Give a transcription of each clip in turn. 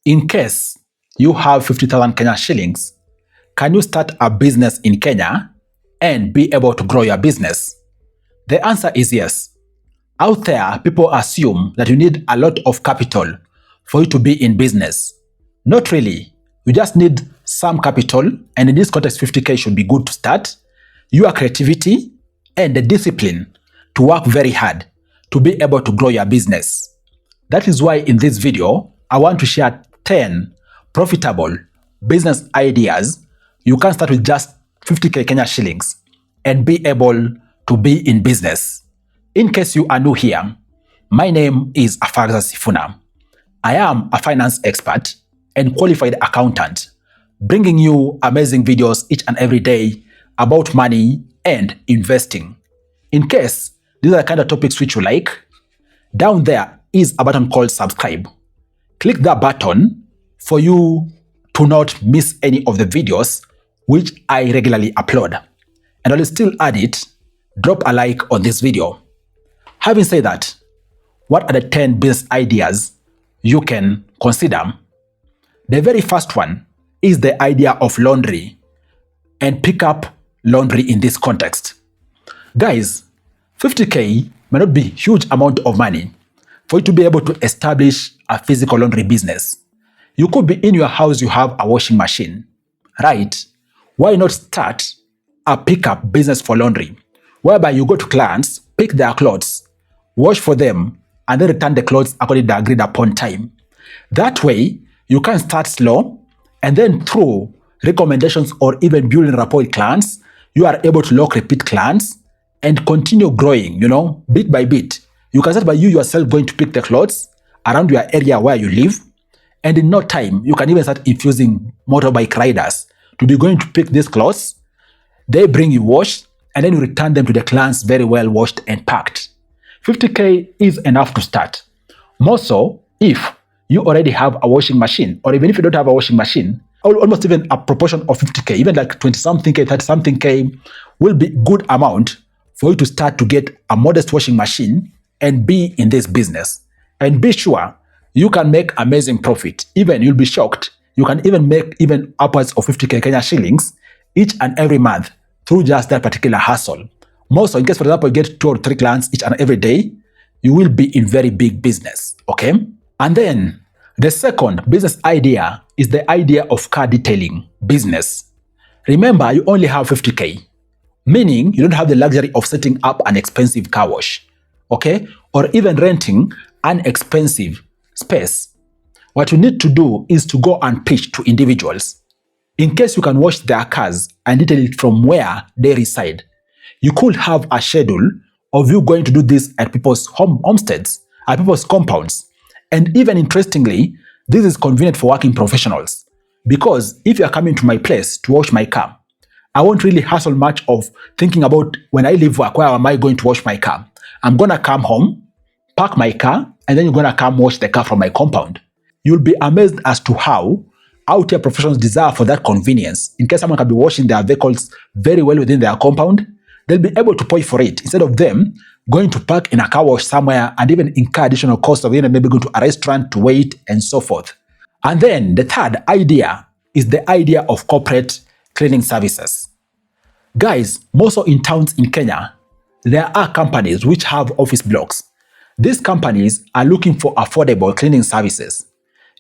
In case you have 50,000 Kenya shillings, can you start a business in Kenya and be able to grow your business? The answer is yes. Out there, people assume that you need a lot of capital for you to be in business. Not really. You just need some capital, and in this context, 50K should be good to start. Your creativity and the discipline to work very hard to be able to grow your business. That is why in this video, I want to share 10 profitable business ideas you can start with just 50K Kenya shillings and be able to be in business. In case you are new here, my name is KSh50. I am a finance expert and qualified accountant, bringing you amazing videos each and every day about money and investing. In case these are the kind of topics which you like, down there is a button called subscribe. Click that button for you to not miss any of the videos which I regularly upload. And I'll still add it, drop a like on this video. Having said that, what are the 10 business ideas you can consider? The very first one is the idea of laundry and pick up laundry in this context. Guys, 50K may not be a huge amount of money for you to be able to establish a physical laundry business. You could be in your house, you have a washing machine, right? Why not start a pickup business for laundry, whereby you go to clients, pick their clothes, wash for them, and then return the clothes according to the agreed upon time. That way, you can start slow, and then through recommendations or even building rapport with clients, you are able to lock repeat clients and continue growing, bit by bit. You can start by you yourself going to pick the clothes around your area where you live, and in no time, you can even start infusing motorbike riders to be going to pick these clothes. They bring you washed, and then you return them to the clients very well washed and packed. 50K is enough to start. More so if you already have a washing machine, or even if you don't have a washing machine, almost even a proportion of 50K, even like 20-something K, 30-something K will be good amount for you to start to get a modest washing machine and be in this business. And be sure you can make amazing profit. Even you'll be shocked. You can even make even upwards of 50K Kenya shillings each and every month through just that particular hustle. More so, in case, for example, you get 2 or 3 clients each and every day, you will be in very big business, okay? And then the second business idea is the idea of car detailing business. Remember, you only have 50K, meaning you don't have the luxury of setting up an expensive car wash, okay? Or even renting an expensive space. What you need to do is to go and pitch to individuals. In case you can wash their cars and detail it from where they reside, you could have a schedule of you going to do this at people's homesteads, at people's compounds. And even interestingly, this is convenient for working professionals, because if you are coming to my place to wash my car, I won't really hassle much of thinking about when I leave work, where am I going to wash my car? I'm going to come home, park my car, and then you're going to come wash the car from my compound. You'll be amazed as to how out here professionals desire for that convenience. In case someone can be washing their vehicles very well within their compound, they'll be able to pay for it instead of them going to park in a car wash somewhere and even incur additional cost of maybe going to a restaurant to wait and so forth. And then the third idea is the idea of corporate cleaning services. Guys, most in towns in Kenya, there are companies which have office blocks. These companies are looking for affordable cleaning services.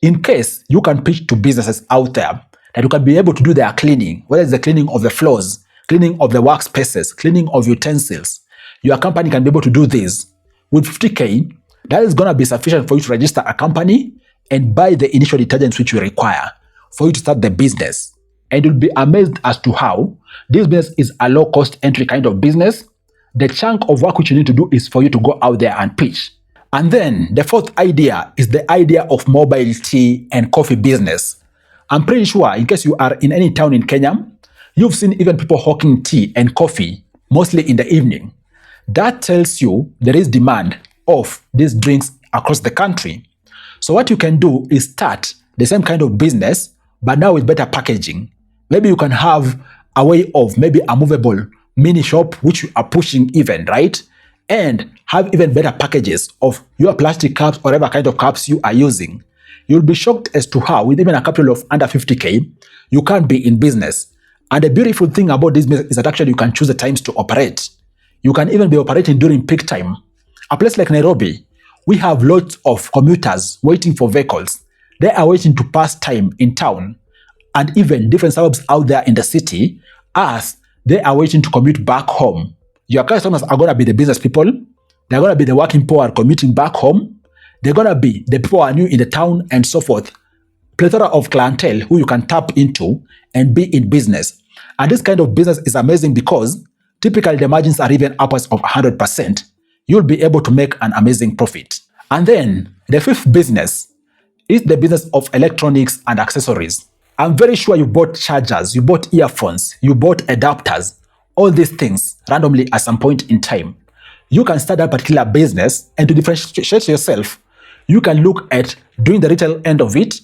In case you can pitch to businesses out there that you can be able to do their cleaning, whether it's the cleaning of the floors, cleaning of the workspaces, cleaning of utensils, your company can be able to do this. With 50K, that is going to be sufficient for you to register a company and buy the initial detergents which you require for you to start the business. And you'll be amazed as to how this business is a low-cost entry kind of business. The chunk of work which you need to do is for you to go out there and pitch. And then the fourth idea is the idea of mobile tea and coffee business. I'm pretty sure in case you are in any town in Kenya, you've seen even people hawking tea and coffee, mostly in the evening. That tells you there is demand of these drinks across the country. So what you can do is start the same kind of business, but now with better packaging. Maybe you can have a way of maybe a movable mini shop, which you are pushing even, right? And have even better packages of your plastic cups or whatever kind of cups you are using. You'll be shocked as to how, with even a capital of under 50K, you can be in business. And the beautiful thing about this business is that actually you can choose the times to operate. You can even be operating during peak time. A place like Nairobi, we have lots of commuters waiting for vehicles. They are waiting to pass time in town, and even different suburbs out there in the city, as they are waiting to commute back home. Your customers are going to be the business people. They're going to be the working poor commuting back home. They're going to be the people who are new in the town and so forth. Plethora of clientele who you can tap into and be in business. And this kind of business is amazing because typically the margins are even upwards of 100%. You'll be able to make an amazing profit. And then the fifth business is the business of electronics and accessories. I'm very sure you bought chargers, you bought earphones, you bought adapters, all these things randomly at some point in time. You can start a particular business, and to differentiate yourself, you can look at doing the retail end of it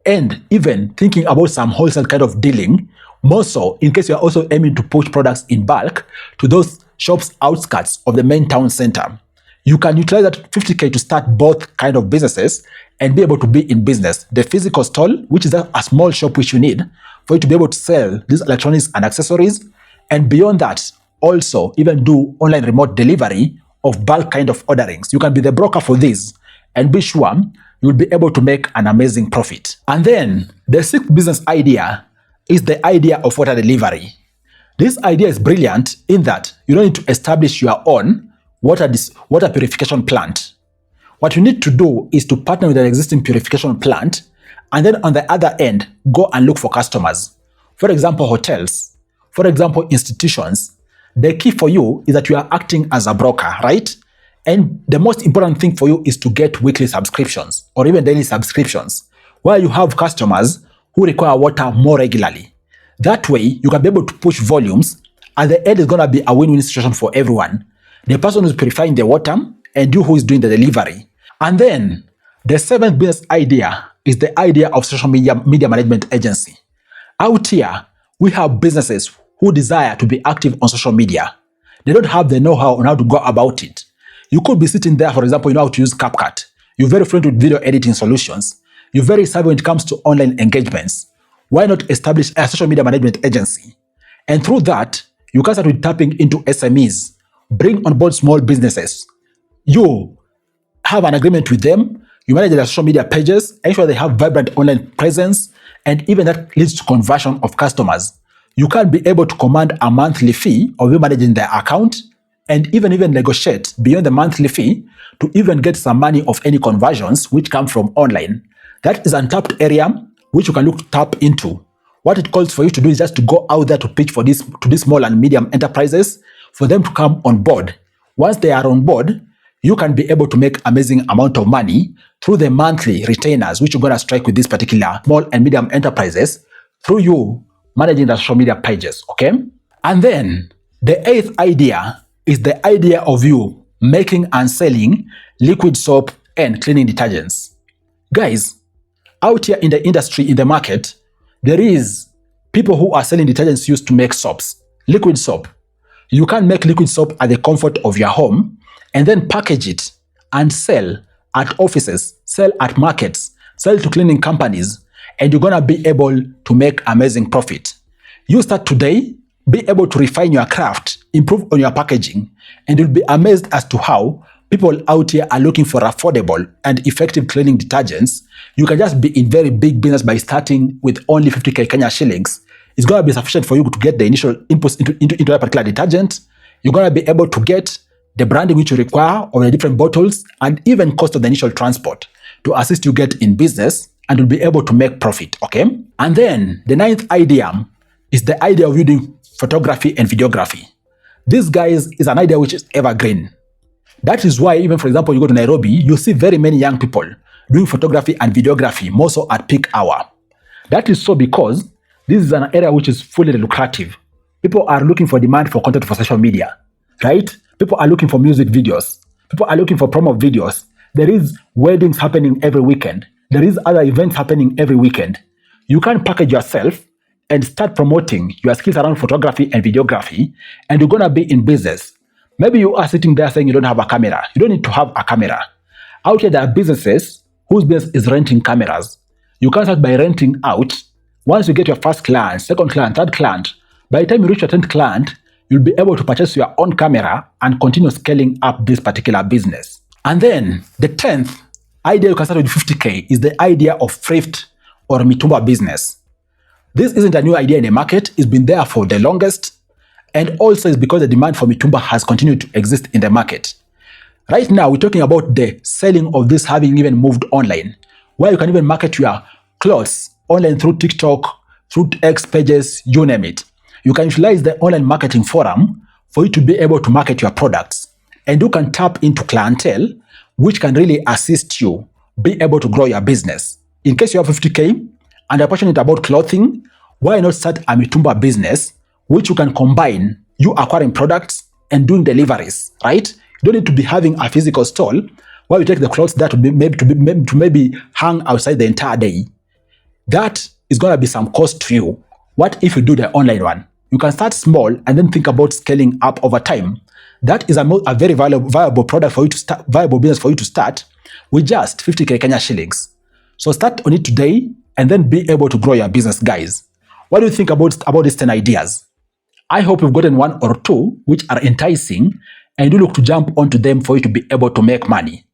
and even thinking about some wholesale kind of dealing, more so in case you're also aiming to push products in bulk to those shops outskirts of the main town center. You can utilize that 50K to start both kind of businesses and be able to be in business. The physical stall, which is a small shop which you need for you to be able to sell these electronics and accessories, and beyond that, also even do online remote delivery of bulk kind of orderings. You can be the broker for this and be sure you'll be able to make an amazing profit. And then the sixth business idea is the idea of water delivery. This idea is brilliant in that you don't need to establish your own water purification plant. What you need to do is to partner with an existing purification plant, and then on the other end, go and look for customers. For example, hotels. For example, institutions. The key for you is that you are acting as a broker, right? And the most important thing for you is to get weekly subscriptions or even daily subscriptions, where you have customers who require water more regularly. That way, you can be able to push volumes, and the end is going to be a win-win situation for everyone. The person who's purifying the water and you who is doing the delivery. And then the seventh business idea is the idea of social media management agency. Out here, we have businesses who desire to be active on social media. They don't have the know-how on how to go about it. You could be sitting there, for example, you know how to use CapCut. You're very fluent with video editing solutions. You're very savvy when it comes to online engagements. Why not establish a social media management agency? And through that, you can start with tapping into SMEs. Bring on board small businesses. You have an agreement with them. You manage their social media pages, ensure they have vibrant online presence, and even that leads to conversion of customers. You can be able to command a monthly fee of you managing their account, and even negotiate beyond the monthly fee to even get some money of any conversions which come from online. That is an untapped area which you can look to tap into. What it calls for you to do is just to go out there to pitch for this to these small and medium enterprises for them to come on board. Once they are on board, you can be able to make amazing amount of money through the monthly retainers, which you're going to strike with these particular small and medium enterprises through you managing the social media pages, okay? And then the eighth idea is the idea of you making and selling liquid soap and cleaning detergents. Guys, out here in the industry, in the market, there is people who are selling detergents used to make soaps, liquid soap. You can make liquid soap at the comfort of your home and then package it and sell at offices, sell at markets, sell to cleaning companies, and you're going to be able to make amazing profit. You start today, be able to refine your craft, improve on your packaging, and you'll be amazed as to how people out here are looking for affordable and effective cleaning detergents. You can just be in very big business by starting with only 50K Kenya shillings. It's going to be sufficient for you to get the initial inputs into that particular detergent. You're going to be able to get the branding which you require of the different bottles and even cost of the initial transport to assist you get in business, and you'll be able to make profit, okay? And then the ninth idea is the idea of you doing photography and videography. This, guys, is an idea which is evergreen. That is why, even for example, you go to Nairobi, you see very many young people doing photography and videography, more so at peak hour. That is so because this is an area which is fully lucrative. People are looking for demand for content for social media, right? People are looking for music videos. People are looking for promo videos. There is weddings happening every weekend. There is other events happening every weekend. You can package yourself and start promoting your skills around photography and videography, and you're going to be in business. Maybe you are sitting there saying you don't have a camera. You don't need to have a camera. Out here, there are businesses whose business is renting cameras. You can start by renting out. Once you get your first client, second client, third client, by the time you reach your 10th client, you'll be able to purchase your own camera and continue scaling up this particular business. And then the 10th idea you can start with 50K is the idea of Thrift or Mitumba Business. This isn't a new idea in the market. It's been there for the longest. And also it's because the demand for Mitumba has continued to exist in the market. Right now, we're talking about the selling of this having even moved online, where you can even market your clothes online through TikTok, through X pages, you name it. You can utilize the online marketing forum for you to be able to market your products. And you can tap into clientele, which can really assist you be able to grow your business. In case you have 50K and are passionate about clothing, why not start a Mitumba business, which you can combine you acquiring products and doing deliveries, right? You don't need to be having a physical stall where you take the clothes that to maybe hang outside the entire day. That is going to be some cost to you. What if you do the online one? You can start small and then think about scaling up over time. That is a very viable product for you to start, viable business for you to start with just 50K Kenya shillings. So start on it today and then be able to grow your business, guys. What do you think about these 10 ideas? I hope you've gotten one or two which are enticing and you look to jump onto them for you to be able to make money.